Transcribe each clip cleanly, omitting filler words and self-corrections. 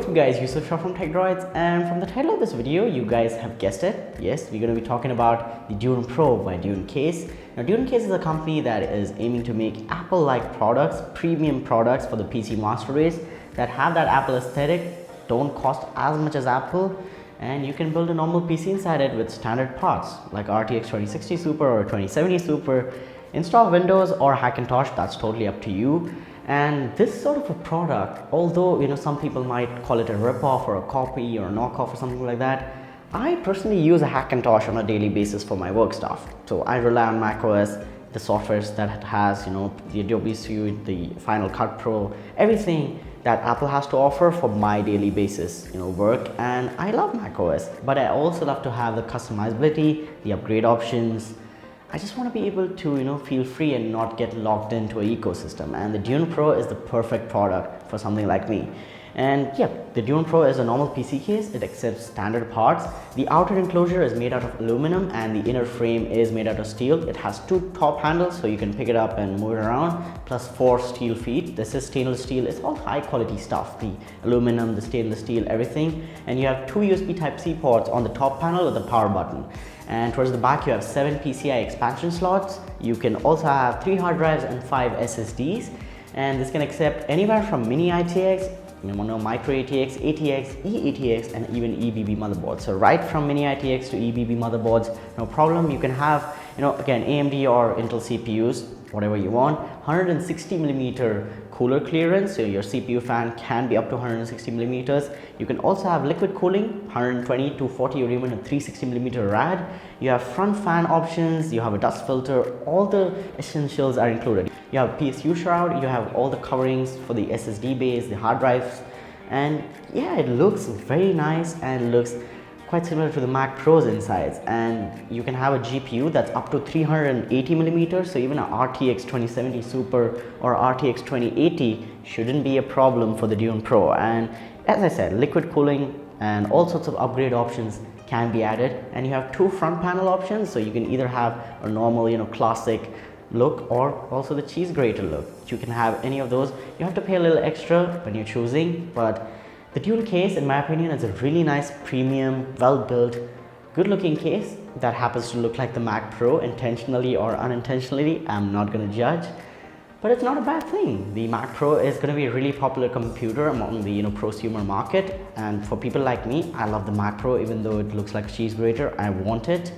What's up guys, Yusuf Shah from TechDroids, and from the title of this video, you guys have guessed it. Yes, we're going to be talking about the Dune Pro by Dunecase. Now Dunecase is a company that is aiming to make Apple-like products, premium products for the PC master race that have that Apple aesthetic, don't cost as much as Apple, and you can build a normal PC inside it with standard parts like RTX 2060 Super or 2070 Super. Install Windows or Hackintosh, that's totally up to you. And this sort of a product, although some people might call it a rip-off or a copy or a knockoff or something like that, I personally use a Hackintosh on a daily basis for my work stuff. So I rely on macOS, the softwares that it has, the Adobe Suite, the Final Cut Pro, everything that Apple has to offer for my daily basis work. And I love macOS, but I also love to have the customizability, the upgrade options. I just want to be able to feel free and not get locked into an ecosystem, and the Dune Pro is the perfect product for something like me. And yeah, the Dune Pro is a normal PC case. It accepts standard parts. The outer enclosure is made out of aluminum and the inner frame is made out of steel. It has 2 top handles so you can pick it up and move it around, plus 4 steel feet. This is stainless steel. It's all high quality stuff, the aluminum, the stainless steel, everything. And you have 2 USB Type-C ports on the top panel with the power button. And towards the back you have 7 PCI expansion slots. You can also have 3 hard drives and 5 SSDs, and this can accept anywhere from mini ITX, micro ATX, ATX, eATX, and even EBB motherboards. So right from mini ITX to EBB motherboards, no problem. You can have again AMD or Intel CPUs, whatever you want. 160mm cooler clearance, so your CPU fan can be up to 160mm. You can also have liquid cooling, 120, 240, or even a 360mm rad. You have front fan options, you have a dust filter, all the essentials are included. You have PSU shroud, you have all the coverings for the SSD base, the hard drives, and yeah, it looks very nice and looks quite similar to the Mac Pro's insides. And you can have a GPU that's up to 380mm, so even a RTX 2070 Super or RTX 2080 shouldn't be a problem for the Dune Pro. And as I said, liquid cooling and all sorts of upgrade options can be added, and you have 2 front panel options, so you can either have a normal classic look or also the cheese grater look. You can have any of those. You have to pay a little extra when you're choosing, but the Dune case, in my opinion, is a really nice, premium, well-built, good-looking case that happens to look like the Mac Pro intentionally or unintentionally. I'm not going to judge, but it's not a bad thing. The Mac Pro is going to be a really popular computer among the prosumer market, and for people like me, I love the Mac Pro. Even though it looks like a cheese grater, I want it.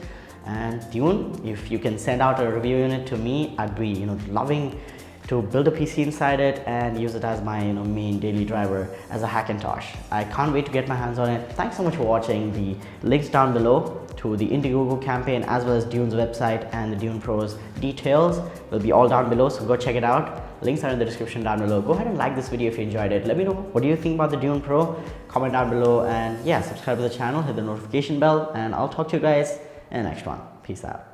And Dune, if you can send out a review unit to me, I'd be loving to build a PC inside it and use it as my main daily driver as a Hackintosh. I can't wait to get my hands on it. Thanks so much for watching. The links down below to the Indiegogo campaign as well as Dune's website and the Dune Pro's details will be all down below, so go check it out. Links are in the description down below. Go ahead and like this video if you enjoyed it. Let me know what do you think about the Dune Pro. Comment down below, and yeah, subscribe to the channel, hit the notification bell, and I'll talk to you guys in the next one. Peace out.